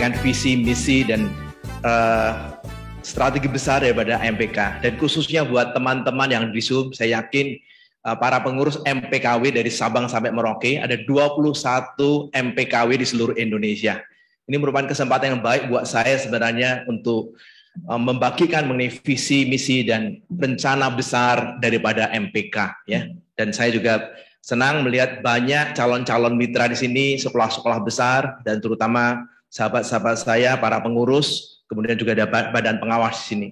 menyampaikan visi, misi, dan strategi besar daripada MPK. Dan khususnya buat teman-teman yang di Zoom, saya yakin para pengurus MPKW dari Sabang sampai Merauke, ada 21 MPKW di seluruh Indonesia. Ini merupakan kesempatan yang baik buat saya sebenarnya untuk membagikan mengenai visi, misi, dan rencana besar daripada MPK. Ya. Dan saya juga senang melihat banyak calon-calon mitra di sini, sekolah-sekolah besar, dan terutama sahabat-sahabat saya, para pengurus, kemudian juga ada badan pengawas di sini.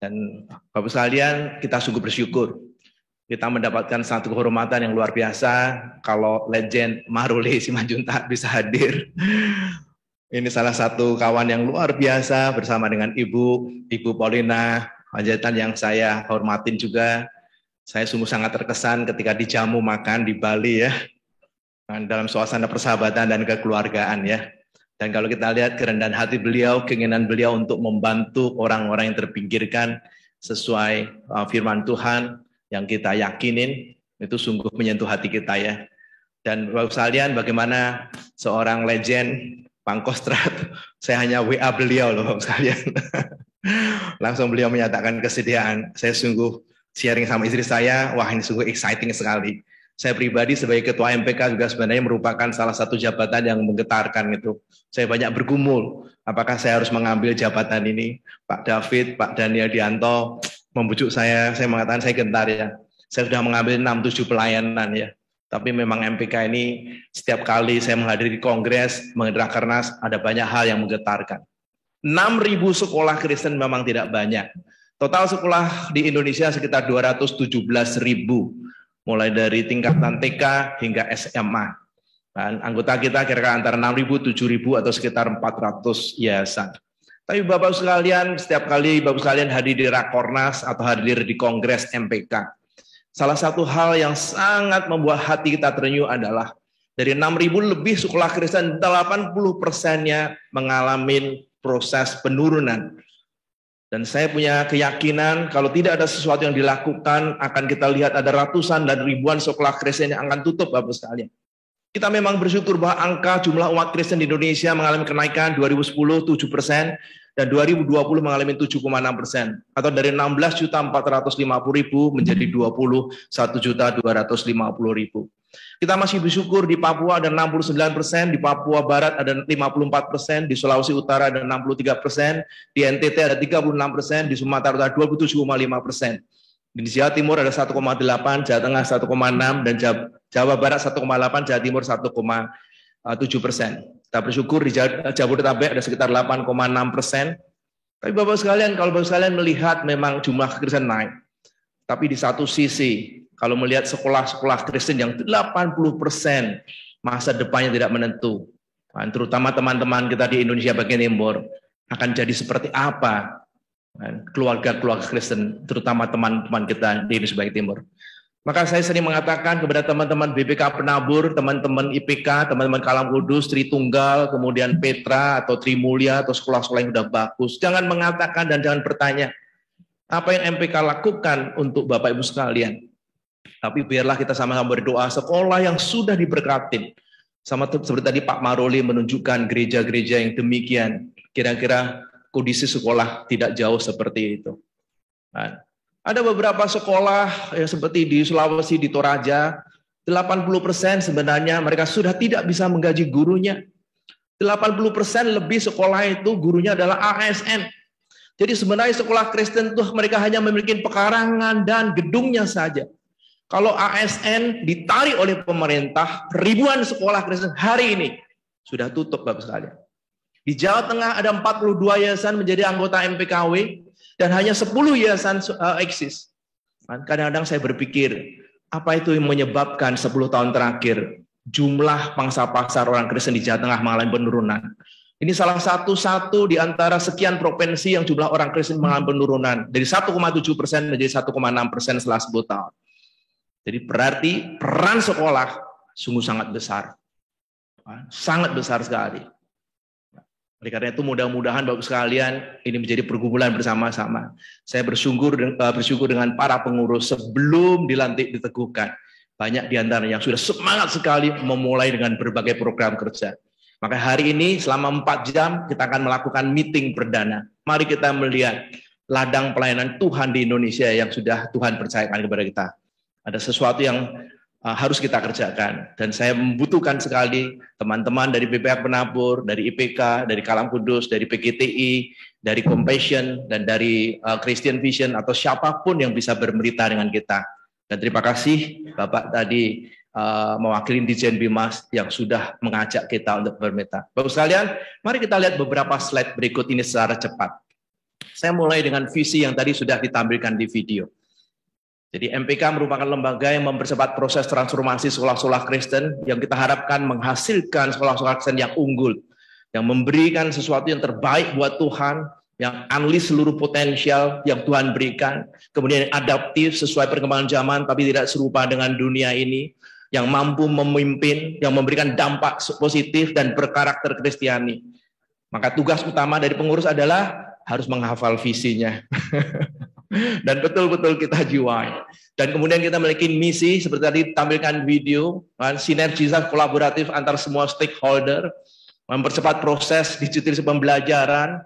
Dan Bapak sekalian, kita sungguh bersyukur. Kita mendapatkan satu kehormatan yang luar biasa kalau legend Maruli Simanjuntak bisa hadir. Ini salah satu kawan yang luar biasa bersama dengan Ibu Paulina Panjaitan yang saya hormatin juga. Saya sungguh sangat terkesan ketika dijamu makan di Bali ya. Dalam suasana persahabatan dan kekeluargaan ya. Dan kalau kita lihat kerendahan hati beliau, keinginan beliau untuk membantu orang-orang yang terpinggirkan sesuai firman Tuhan yang kita yakinin, itu sungguh menyentuh hati kita ya. Dan Bapak sekalian, bagaimana seorang legend Pangkostrat, saya hanya WA beliau loh Bapak sekalian. Langsung beliau menyatakan kesediaan. Saya sungguh sharing sama istri saya, wah ini sungguh exciting sekali. Saya pribadi sebagai ketua MPK juga sebenarnya merupakan salah satu jabatan yang menggetarkan gitu. Saya banyak bergumul, apakah saya harus mengambil jabatan ini. Pak David, Pak Daniel Dianto membujuk saya mengatakan saya gentar ya. Saya sudah mengambil 6-7 pelayanan ya. Tapi memang MPK ini setiap kali saya menghadiri kongres, menghadiri Rakernas, ada banyak hal yang menggetarkan. 6.000 sekolah Kristen memang tidak banyak. Total sekolah di Indonesia sekitar 217.000, mulai dari tingkatan TK hingga SMA. Dan anggota kita kira-kira antara 6.000, 7.000 atau sekitar 400 yayasan. Tapi Bapak sekalian, setiap kali Bapak sekalian hadir di Rakornas atau hadir di Kongres MPK, salah satu hal yang sangat membuat hati kita terenyuh adalah dari 6.000 lebih sekolah Kristen, 80%-nya mengalami proses penurunan. Dan saya punya keyakinan kalau tidak ada sesuatu yang dilakukan, akan kita lihat ada ratusan dan ribuan sekolah Kristen yang akan tutup Bapak sekalian. Kita memang bersyukur bahwa angka jumlah umat Kristen di Indonesia mengalami kenaikan 2010 7%, dan 2020 mengalami 7,6%, atau dari 16.450.000 menjadi 21.250.000. Kita masih bersyukur di Papua ada 69%, di Papua Barat ada 54%, di Sulawesi Utara ada 63%, di NTT ada 36%, di Sumatera Utara 27,5%. Di Jawa Timur ada 1,8, Jawa Tengah 1,6, dan Jawa Barat 1,8, Jawa Timur 1,7%. Kita bersyukur di Jabodetabek ada sekitar 8,6%. Tapi Bapak sekalian, kalau Bapak sekalian melihat memang jumlah Kristen naik. Tapi di satu sisi, kalau melihat sekolah-sekolah Kristen yang 80% masa depannya tidak menentu, terutama teman-teman kita di Indonesia bagian timur, akan jadi seperti apa keluarga-keluarga Kristen, terutama teman-teman kita di Indonesia bagian timur. Maka saya sering mengatakan kepada teman-teman BPK Penabur, teman-teman IPK, teman-teman Kalam Kudus, Tritunggal, kemudian Petra atau Trimulya atau sekolah-sekolah yang sudah bagus, jangan mengatakan dan jangan bertanya apa yang MPK lakukan untuk Bapak Ibu sekalian. Tapi biarlah kita sama-sama berdoa sekolah yang sudah diberkatin. Sama seperti tadi Pak Maruli menunjukkan gereja-gereja yang demikian, kira-kira kondisi sekolah tidak jauh seperti itu. Ada beberapa sekolah yang seperti di Sulawesi, di Toraja, 80% sebenarnya mereka sudah tidak bisa menggaji gurunya. 80% lebih sekolah itu gurunya adalah ASN. Jadi sebenarnya sekolah Kristen itu mereka hanya memiliki pekarangan dan gedungnya saja. Kalau ASN ditarik oleh pemerintah, ribuan sekolah Kristen hari ini sudah tutup Bapak sekalian. Di Jawa Tengah ada 42 yayasan menjadi anggota MPKW, dan hanya 10 yayasan eksis. Kadang-kadang saya berpikir, apa itu yang menyebabkan 10 tahun terakhir jumlah pangsa pasar orang Kristen di Jawa Tengah mengalami penurunan? Ini salah satu di antara sekian provinsi yang jumlah orang Kristen mengalami penurunan dari 1,7% menjadi 1,6% setelah 10 tahun. Jadi berarti peran sekolah sungguh sangat besar. Sangat besar sekali. Oleh karena itu mudah-mudahan Bapak sekalian ini menjadi pergumulan bersama-sama. Saya bersyukur dengan para pengurus sebelum dilantik diteguhkan. Banyak di antara yang sudah semangat sekali memulai dengan berbagai program kerja. Maka hari ini selama 4 jam kita akan melakukan meeting perdana. Mari kita melihat ladang pelayanan Tuhan di Indonesia yang sudah Tuhan percayakan kepada kita. Ada sesuatu yang harus kita kerjakan. Dan saya membutuhkan sekali teman-teman dari BPH Penabur, dari IPK, dari Kalam Kudus, dari PGTI, dari Compassion, dan dari Christian Vision, atau siapapun yang bisa berberita dengan kita. Dan terima kasih Bapak tadi mewakili Dirjen Bimas yang sudah mengajak kita untuk bermeta. Bapak sekalian, mari kita lihat beberapa slide berikut ini secara cepat. Saya mulai dengan visi yang tadi sudah ditampilkan di video. Jadi MPK merupakan lembaga yang mempercepat proses transformasi sekolah-sekolah Kristen yang kita harapkan menghasilkan sekolah-sekolah Kristen yang unggul, yang memberikan sesuatu yang terbaik buat Tuhan, yang unleash seluruh potensial yang Tuhan berikan, kemudian adaptif sesuai perkembangan zaman tapi tidak serupa dengan dunia ini, yang mampu memimpin, yang memberikan dampak positif dan berkarakter Kristiani. Maka tugas utama dari pengurus adalah harus menghafal visinya. Dan betul-betul kita jiwai. Dan kemudian kita memiliki misi, seperti tadi tampilkan video, sinergisasi kolaboratif antar semua stakeholder, mempercepat proses digitalisasi pembelajaran,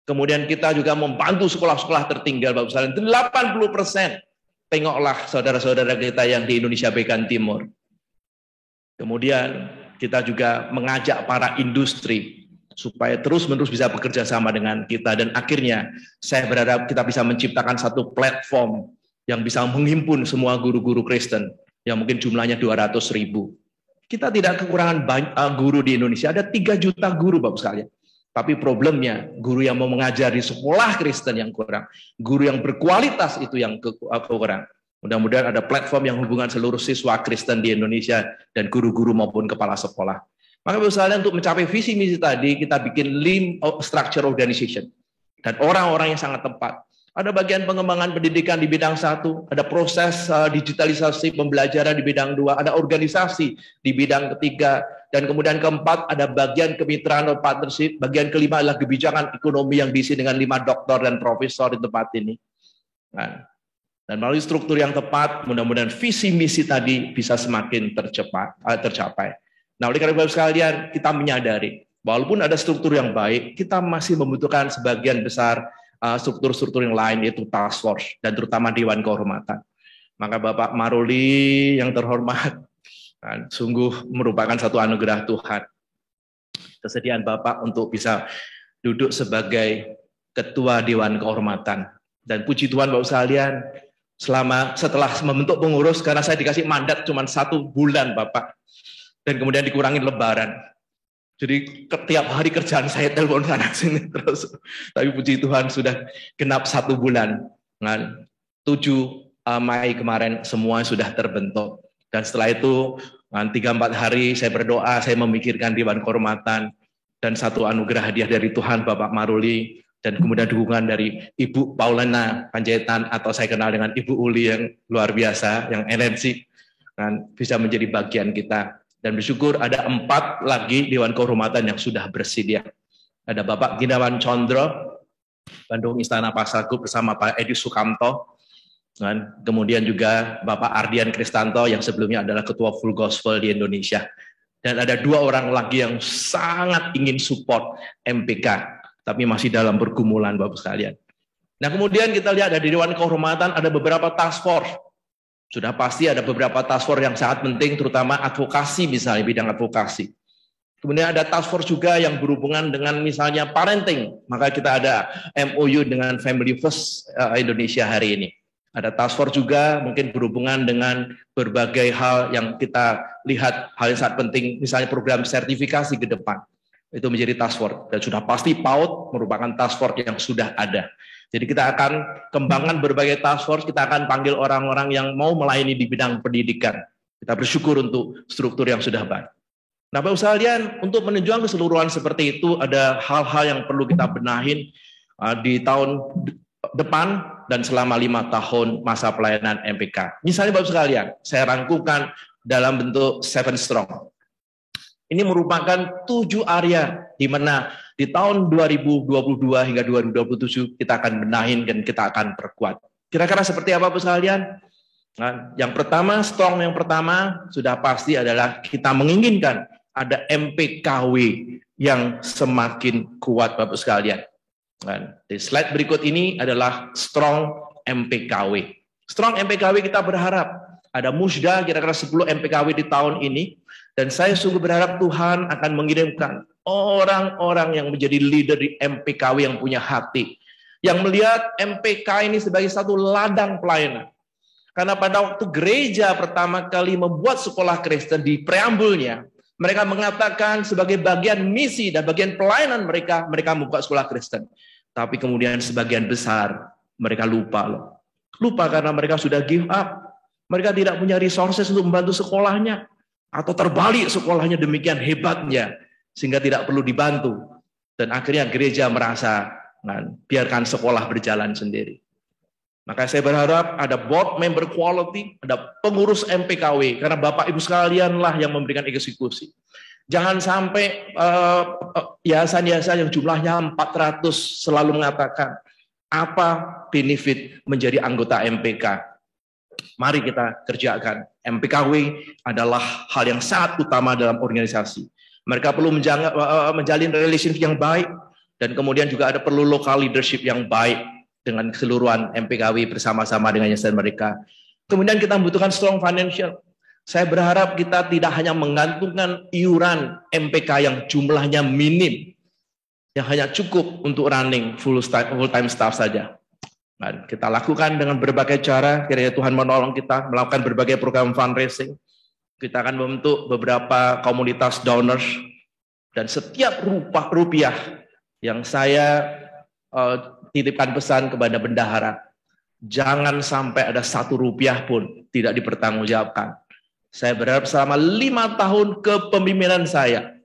kemudian kita juga membantu sekolah-sekolah tertinggal, Bapak sekalian, 80%. Tengoklah saudara-saudara kita yang di Indonesia bagian timur. Kemudian kita juga mengajak para industri supaya terus-menerus bisa bekerja sama dengan kita. Dan akhirnya saya berharap kita bisa menciptakan satu platform yang bisa menghimpun semua guru-guru Kristen yang mungkin jumlahnya 200.000. Kita tidak kekurangan guru di Indonesia, ada 3 juta guru Bapak sekalian. Tapi problemnya guru yang mau mengajar di sekolah Kristen yang kurang, guru yang berkualitas itu yang kurang. Mudah-mudahan ada platform yang hubungan seluruh siswa Kristen di Indonesia dan guru-guru maupun kepala sekolah. Maka misalnya untuk mencapai visi misi tadi, kita bikin lean structure organization. Dan orang-orang yang sangat tepat. Ada bagian pengembangan pendidikan di bidang 1, ada proses digitalisasi pembelajaran di bidang 2, ada organisasi di bidang 3, dan kemudian keempat ada bagian kemitraan atau partnership, bagian kelima adalah kebijakan ekonomi yang diisi dengan 5 doktor dan profesor di tempat ini. Nah, dan melalui struktur yang tepat, mudah-mudahan visi misi tadi bisa semakin tercapai. Nah, oleh karena itu sekalian, kita menyadari, walaupun ada struktur yang baik, kita masih membutuhkan sebagian besar struktur-struktur yang lain, yaitu task force, dan terutama Dewan Kehormatan. Maka Bapak Maruli yang terhormat, sungguh merupakan satu anugerah Tuhan. Kesediaan Bapak untuk bisa duduk sebagai Ketua Dewan Kehormatan. Dan puji Tuhan Bapak sekalian, setelah membentuk pengurus, karena saya dikasih mandat cuma 1 bulan Bapak, dan kemudian dikurangin lebaran. Jadi setiap hari kerjaan saya telepon sana sini terus. Tapi puji Tuhan sudah genap 1 bulan. 7 Mei kemarin semua sudah terbentuk. Dan setelah itu 3-4 hari saya berdoa, saya memikirkan Dewan Kehormatan dan satu anugerah hadiah dari Tuhan Bapak Maruli, dan kemudian dukungan dari Ibu Paulana Panjaitan, atau saya kenal dengan Ibu Uli yang luar biasa, yang energik, dan bisa menjadi bagian kita. Dan bersyukur ada 4 lagi Dewan Kehormatan yang sudah bersedia. Ada Bapak Gunawan Condro, Bandung Istana Pasarku bersama Pak Edi Sukamto, dan kemudian juga Bapak Ardian Kristanto yang sebelumnya adalah Ketua Full Gospel di Indonesia. Dan ada 2 orang lagi yang sangat ingin support MPK, tapi masih dalam pergumulan Bapak sekalian. Nah, kemudian kita lihat dari Dewan Kehormatan ada beberapa task force. Sudah pasti ada beberapa task force yang sangat penting, terutama advokasi, misalnya bidang advokasi. Kemudian ada task force juga yang berhubungan dengan misalnya parenting. Maka kita ada MOU dengan Family First Indonesia hari ini. Ada task force juga mungkin berhubungan dengan berbagai hal yang kita lihat hal yang sangat penting, misalnya program sertifikasi ke depan. Itu menjadi task force. Dan sudah pasti PAUD merupakan task force yang sudah ada. Jadi kita akan kembangkan berbagai task force, kita akan panggil orang-orang yang mau melayani di bidang pendidikan. Kita bersyukur untuk struktur yang sudah baik. Nah, Bapak sekalian, untuk menunjang keseluruhan seperti itu, ada hal-hal yang perlu kita benahin di tahun depan dan selama 5 tahun masa pelayanan MPK. Misalnya Bapak sekalian, saya rangkumkan dalam bentuk 7 Strong. Ini merupakan 7 area di mana di tahun 2022 hingga 2027 kita akan benahin dan kita akan perkuat. Kira-kira seperti apa Bapak sekalian? Nah, yang pertama, strong yang pertama sudah pasti adalah kita menginginkan ada MPKW yang semakin kuat, Bapak sekalian. Di slide berikut ini adalah Strong MPKW. Strong MPKW kita berharap ada musda kira-kira 10 MPKW di tahun ini, dan saya sungguh berharap Tuhan akan mengirimkan orang-orang yang menjadi leader di MPKW yang punya hati, yang melihat MPK ini sebagai satu ladang pelayanan. Karena pada waktu gereja pertama kali membuat sekolah Kristen, di preambulnya mereka mengatakan sebagai bagian misi dan bagian pelayanan mereka membuka sekolah Kristen. Tapi kemudian sebagian besar mereka lupa loh. Lupa karena mereka sudah give up. Mereka tidak punya resources untuk membantu sekolahnya. Atau terbalik, sekolahnya demikian hebatnya sehingga tidak perlu dibantu. Dan akhirnya gereja merasa, biarkan sekolah berjalan sendiri. Maka saya berharap ada board member quality, ada pengurus MPKW, karena Bapak Ibu sekalianlah yang memberikan eksekusi. Jangan sampai yayasan-yayasan yang jumlahnya 400 selalu mengatakan, apa benefit menjadi anggota MPK? Mari kita kerjakan. MPKW adalah hal yang sangat utama dalam organisasi. Mereka perlu menjalin relationship yang baik, dan kemudian juga ada perlu local leadership yang baik dengan keseluruhan MPKW bersama-sama dengan yayasan mereka. Kemudian kita membutuhkan strong financial. Saya berharap kita tidak hanya menggantungkan iuran MPK yang jumlahnya minim, yang hanya cukup untuk running full-time staff saja. Dan kita lakukan dengan berbagai cara, kiranya Tuhan menolong kita melakukan berbagai program fundraising. Kita akan membentuk beberapa komunitas donors, dan setiap rupiah yang saya titipkan pesan kepada bendahara, jangan sampai ada 1 rupiah pun tidak dipertanggungjawabkan. Saya berharap selama 5 tahun kepemimpinan saya,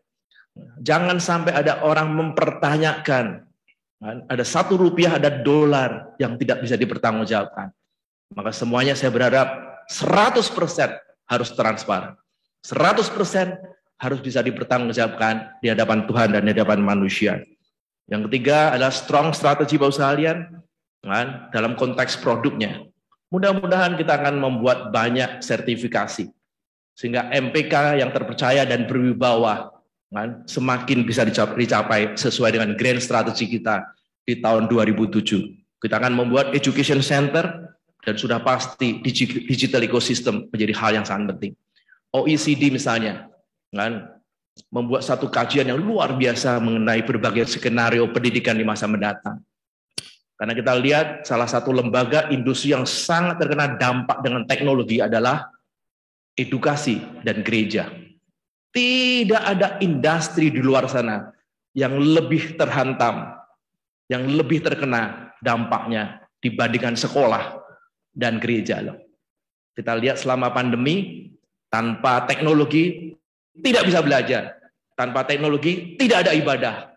jangan sampai ada orang mempertanyakan, ada 1 rupiah, ada dolar yang tidak bisa dipertanggungjawabkan. Maka semuanya saya berharap 100% harus transparan. 100% harus bisa dipertanggungjawabkan di hadapan Tuhan dan di hadapan manusia. Yang ketiga adalah strong strategi Bapak sekalian, dalam konteks produknya. Mudah-mudahan kita akan membuat banyak sertifikasi, sehingga MPK yang terpercaya dan berwibawa semakin bisa dicapai sesuai dengan grand strategi kita di tahun 2007. Kita akan membuat education center, dan sudah pasti digital ecosystem menjadi hal yang sangat penting. OECD misalnya, membuat satu kajian yang luar biasa mengenai berbagai skenario pendidikan di masa mendatang. Karena kita lihat salah satu lembaga industri yang sangat terkena dampak dengan teknologi adalah edukasi dan gereja. Tidak ada industri di luar sana yang lebih terhantam, yang lebih terkena dampaknya dibandingkan sekolah dan gereja. Kita lihat selama pandemi, tanpa teknologi tidak bisa belajar. Tanpa teknologi tidak ada ibadah.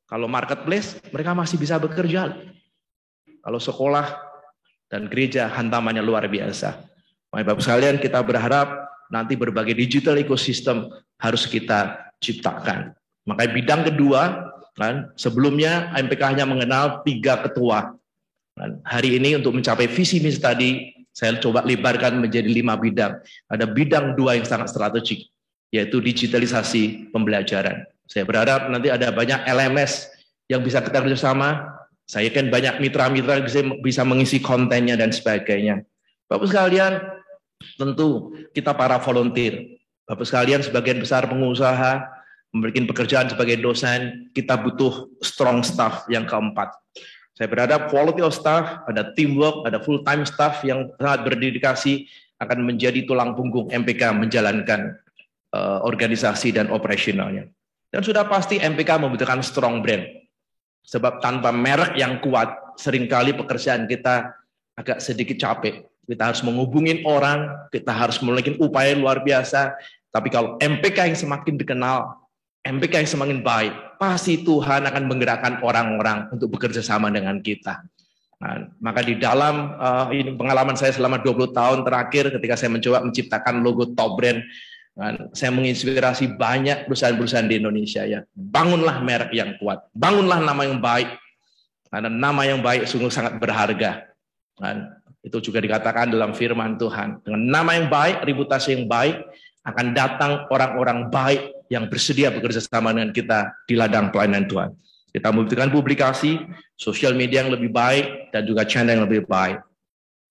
Kalau marketplace, mereka masih bisa bekerja. Kalau sekolah dan gereja, hantamannya luar biasa. Bapak sekalian, kita berharap nanti berbagai digital ecosystem harus kita ciptakan. Makanya bidang kedua, sebelumnya MPK hanya mengenal 3 ketua. Hari ini untuk mencapai visi misi tadi, saya coba lebarkan menjadi 5 bidang. Ada bidang 2 yang sangat strategik, yaitu digitalisasi pembelajaran. Saya berharap nanti ada banyak LMS yang bisa kita kerjasama. Saya kan banyak mitra-mitra bisa mengisi kontennya dan sebagainya. Bapak sekalian, tentu kita para volunteer. Bapak sekalian, sebagian besar pengusaha memberikan pekerjaan sebagai dosen, kita butuh strong staff yang keempat. Saya berharap quality of staff, ada teamwork, ada full-time staff yang sangat berdedikasi akan menjadi tulang punggung MPK menjalankan organisasi dan operasionalnya. Dan sudah pasti MPK membutuhkan strong brand. Sebab tanpa merek yang kuat, seringkali pekerjaan kita agak sedikit capek. Kita harus menghubungin orang, kita harus memiliki upaya luar biasa. Tapi kalau MPK yang semakin dikenal, MPK yang semakin baik, pasti Tuhan akan menggerakkan orang-orang untuk bekerja sama dengan kita. Nah, maka di dalam ini pengalaman saya selama 20 tahun terakhir ketika saya mencoba menciptakan logo top brand, saya menginspirasi banyak perusahaan-perusahaan di Indonesia ya. Bangunlah merek yang kuat, bangunlah nama yang baik. Karena nama yang baik sungguh sangat berharga. Itu juga dikatakan dalam firman Tuhan. Dengan nama yang baik, reputasi yang baik, akan datang orang-orang baik yang bersedia bekerja sama dengan kita di ladang pelayanan Tuhan. Kita membutuhkan publikasi, sosial media yang lebih baik, dan juga channel yang lebih baik.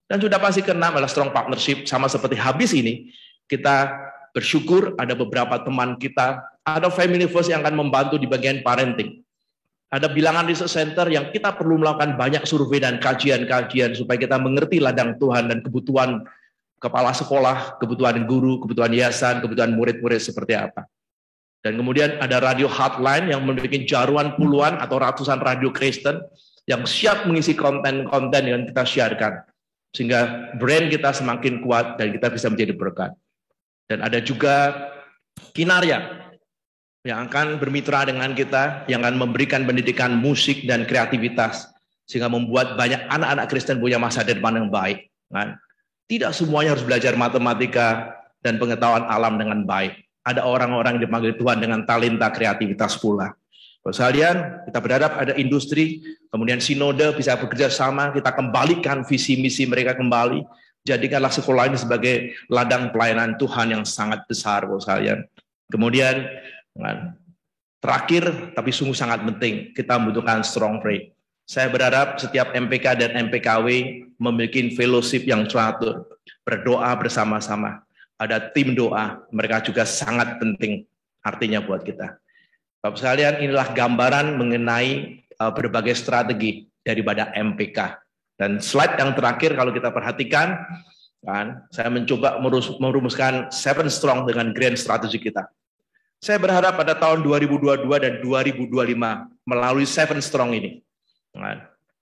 Dan sudah pasti keenam adalah strong partnership, sama seperti habis ini, kita bersyukur ada beberapa teman kita, ada family first yang akan membantu di bagian parenting. Ada bilangan research center yang kita perlu melakukan banyak survei dan kajian-kajian supaya kita mengerti ladang Tuhan dan kebutuhan kepala sekolah, kebutuhan guru, kebutuhan yayasan, kebutuhan murid-murid seperti apa. Dan kemudian ada radio hotline yang memiliki jaruan puluhan atau ratusan radio Kristen yang siap mengisi konten-konten yang kita siarkan. Sehingga brand kita semakin kuat dan kita bisa menjadi berkat. Dan ada juga Kinarya yang akan bermitra dengan kita, yang akan memberikan pendidikan musik dan kreativitas, sehingga membuat banyak anak-anak Kristen punya masa depan yang baik. Kan? Tidak semuanya harus belajar matematika dan pengetahuan alam dengan baik. Ada orang-orang yang dipanggil Tuhan dengan talenta kreativitas pula. Sekalian, kita berharap ada industri, kemudian sinode bisa bekerja sama, kita kembalikan visi misi mereka kembali, jadikanlah sekolah ini sebagai ladang pelayanan Tuhan yang sangat besar, sekalian. Kemudian, terakhir, tapi sungguh sangat penting, kita membutuhkan strong faith. Saya berharap setiap MPK dan MPKW memiliki fellowship yang teratur, berdoa bersama-sama. Ada tim doa, mereka juga sangat penting artinya buat kita. Bapak sekalian, inilah gambaran mengenai berbagai strategi daripada MPK. Dan slide yang terakhir kalau kita perhatikan, kan, saya mencoba merumuskan 7 strong dengan grand strategi kita. Saya berharap pada tahun 2022 dan 2025 melalui 7 strong ini,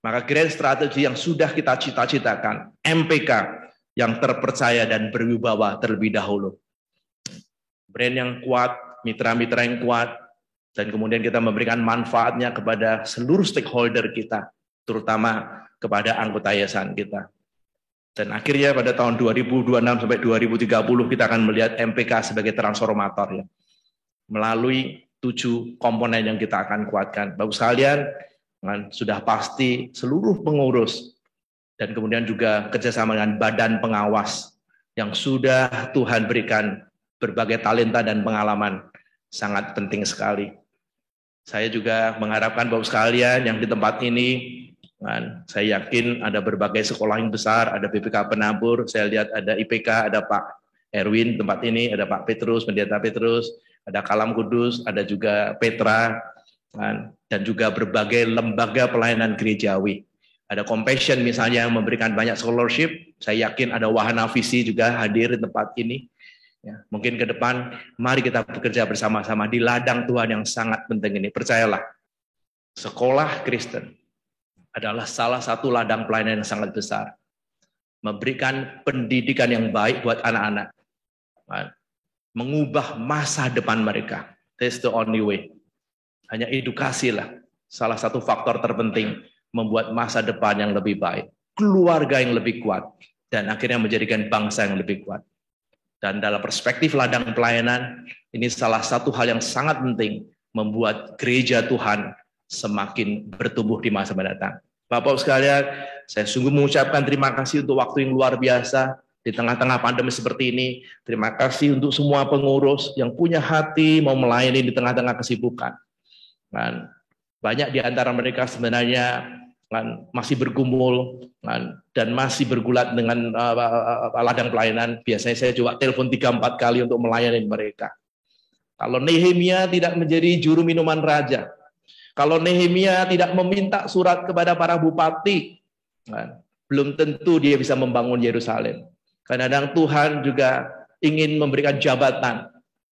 maka grand strategi yang sudah kita cita-citakan, MPK yang terpercaya dan berwibawa terlebih dahulu. Brand yang kuat, mitra-mitra yang kuat, dan kemudian kita memberikan manfaatnya kepada seluruh stakeholder kita, terutama kepada anggota yayasan kita. Dan akhirnya pada tahun 2026 sampai 2030 kita akan melihat MPK sebagai transformator ya. Melalui 7 komponen yang kita akan kuatkan. Bapak sekalian, sudah pasti seluruh pengurus dan kemudian juga kerjasama dengan badan pengawas yang sudah Tuhan berikan berbagai talenta dan pengalaman sangat penting sekali. Saya juga mengharapkan Bapak sekalian yang di tempat ini, saya yakin ada berbagai sekolah yang besar, ada BPK Penabur, saya lihat ada IPK, ada Pak Erwin tempat ini, ada Pak Petrus, Pendeta Petrus, ada Kalam Kudus, ada juga Petra, dan juga berbagai lembaga pelayanan gerejawi. Ada Compassion misalnya yang memberikan banyak scholarship, saya yakin ada Wahana Visi juga hadir di tempat ini. Ya, mungkin ke depan, mari kita bekerja bersama-sama di ladang Tuhan yang sangat penting ini. Percayalah, sekolah Kristen adalah salah satu ladang pelayanan yang sangat besar. Memberikan pendidikan yang baik buat anak-anak. Mengubah masa depan mereka. That's the only way. Hanya edukasi lah. Salah satu faktor terpenting membuat masa depan yang lebih baik. Keluarga yang lebih kuat. Dan akhirnya menjadikan bangsa yang lebih kuat. Dan dalam perspektif ladang pelayanan, ini salah satu hal yang sangat penting membuat gereja Tuhan semakin bertumbuh di masa mendatang. Bapak sekalian, saya sungguh mengucapkan terima kasih untuk waktu yang luar biasa di tengah-tengah pandemi seperti ini. Terima kasih untuk semua pengurus yang punya hati mau melayani di tengah-tengah kesibukan. Dan banyak di antara mereka sebenarnya masih bergumul dan masih bergulat dengan ladang pelayanan. Biasanya saya coba telepon 3-4 kali untuk melayani mereka. Kalau Nehemia tidak menjadi juru minuman raja, kalau Nehemia tidak meminta surat kepada para bupati, belum tentu dia bisa membangun Yerusalem. Kadang-kadang Tuhan juga ingin memberikan jabatan.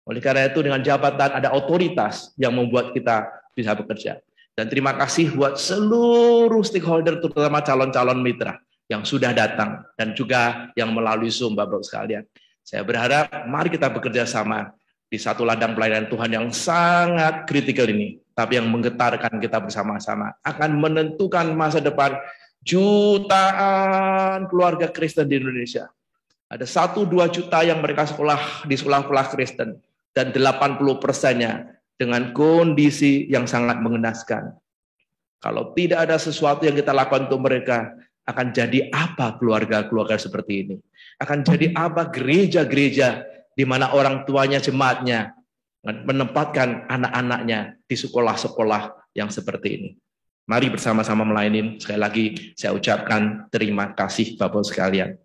Oleh karena itu dengan jabatan ada otoritas yang membuat kita bisa bekerja. Dan terima kasih buat seluruh stakeholder, terutama calon-calon mitra yang sudah datang dan juga yang melalui Zoom, Bapak sekalian. Saya berharap mari kita bekerja sama di satu ladang pelayanan Tuhan yang sangat kritikal ini, tapi yang menggetarkan kita bersama-sama akan menentukan masa depan jutaan keluarga Kristen di Indonesia. Ada 1-2 juta yang mereka sekolah di sekolah-sekolah Kristen dan 80%-nya dengan kondisi yang sangat mengenaskan. Kalau tidak ada sesuatu yang kita lakukan untuk mereka, akan jadi apa keluarga-keluarga seperti ini? Akan jadi apa gereja-gereja di mana orang tuanya, jemaatnya menempatkan anak-anaknya di sekolah-sekolah yang seperti ini. Mari bersama-sama melayani. Sekali lagi saya ucapkan terima kasih Bapak sekalian.